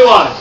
everyone.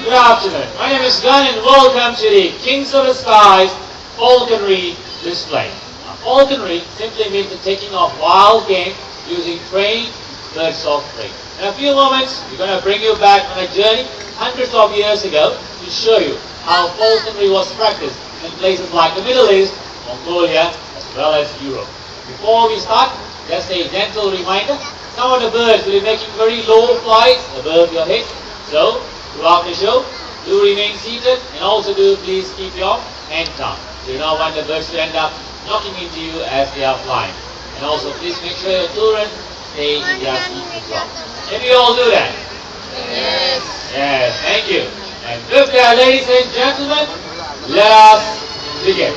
Good afternoon. My name is Gun and welcome to the Kings of the Skies falconry display. Now, falconry simply means the taking of wild game using trained birds of prey. In a few moments, we're going to bring you back on a journey hundreds of years ago to show you how falconry was practiced in places like the Middle East, Mongolia, as well as Europe. Before we start, just a gentle reminder, some of the birds will be making very low flights above your head. So, throughout the show, do remain seated and also do please keep your hand down. You do not want the birds to end up knocking into you as they are flying. And also please make sure your children stay in their seats as well. Can we all do that? Yes. Yes, thank you. And with that, ladies and gentlemen, let us begin.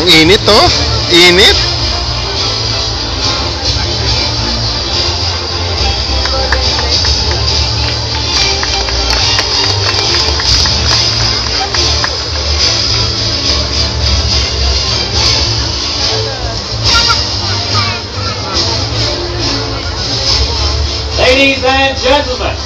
Ang init to, init. Ladies and gentlemen,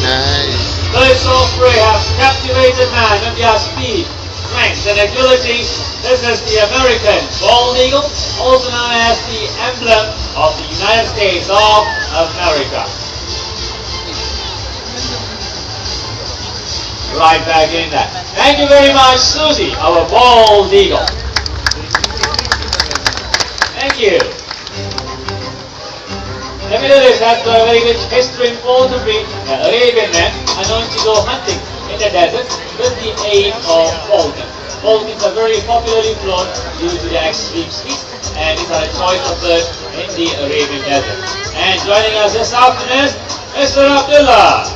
Nice. birds of prey have captivated man with their speed, strength, and agility. This is the American bald eagle, also known as the emblem of the United States of America. Right back in that. Thank you very much, Susie, our bald eagle. Thank you. The Middle East has got a very rich history in falconry. The Arabian men are known to go hunting in the deserts with the aid of falcons. Falcons are very popularly flown due to their extreme speed, and these are a choice of bird in the Arabian desert. And joining us this afternoon is Mr. Abdullah.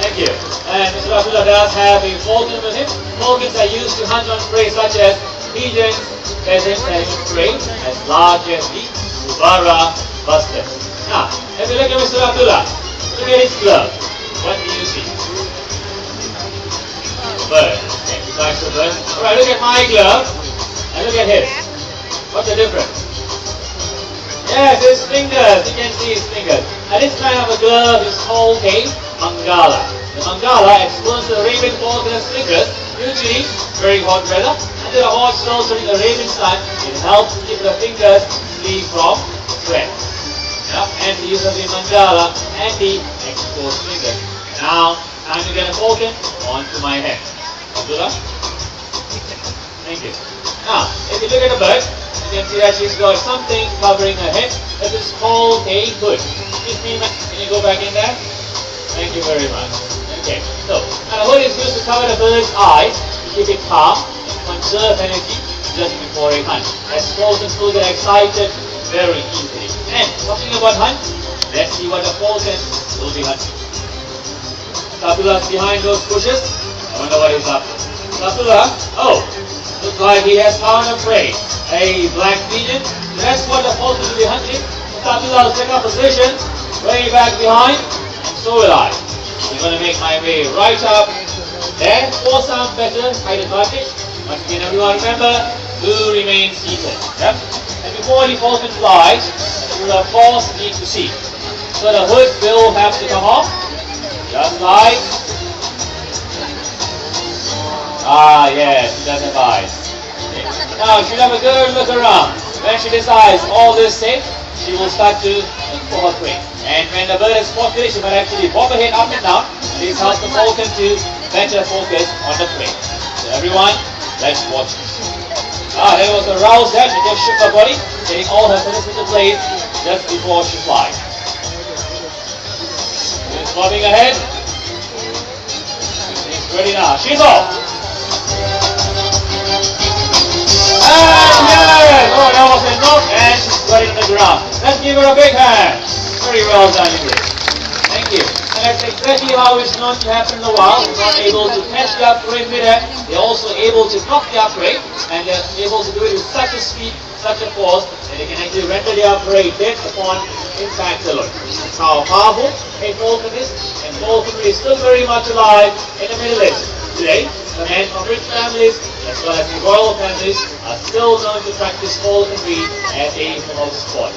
Thank you. And Mr. Abdullah does have a falcon with him. Falcons are used to hunt on prey such as pigeons, pheasants, and even prey as large as the Ubara bustard. Now, if you look at Mr. Abdullah, look at his glove. What do you see? Bird. Okay, besides the bird. Alright, look at my glove and look at his. What's the difference? Yes, his fingers. You can see his fingers. And this kind of a glove is called a Mangala. The Mangala exposed the Arabian falconer's fingers, usually very hot weather. Under the hot sweltering Arabian sun, it helps keep the fingers free from sweat. And the use of the Mangala and the exposed fingers. Now, time to get a falcon onto my head. Abdullah? Thank you. Now, if you look at the bird, you can see that she's got something covering her head. This is called a hood. Excuse me, can you go back in there? Thank you very much. Okay, so, and the hood is used to cover the bird's eyes to keep it calm and conserve energy just before a hunt. As falcons will get excited very easily. And talking about hunt, let's see what the falcon will be hunting. Abdullah's behind those bushes. I wonder what he's up to. Abdullah, oh, looks like he has found a prey. A black pigeon. That's what the falcon will be hunting. Abdullah will take up position way back behind, and so will I. I'm going to make my way right up there for some better height advantage. Once again, everyone remember, do remain seated. Yep. And before the falcon flies, you will of course need to see. So the hood will have to come off, just like. Ah, yes, she does have eyes. Okay. Now, she'll have a good look around. When she decides all this safe, she will start to look for her prey. And when the bird is spotted, she might actually bob her head up and down. And this helps the falcon to better focus on the prey. So everyone, let's watch this. Ah, there was a rouse there. She just shook her body, getting all her feathers into place just before she flies. She's bobbing her head. She's ready now. She's off. And yes! Oh, that was a knock, and she's got it on the ground. Let's give her a big hand. Very well done, indeed. Thank you. And that's exactly how it's known to happen in the wild. They're not able to catch the prey mid-air. They're also able to block the prey, and they're able to do it with such a speed, such a force, that they can actually render the prey dead upon impact alone. That's how powerful a falcon is, and falconry is still very much alive in the Middle East. Today, the men from rich families, as well as the royal families, are still known to practice falconry as a promoted sport.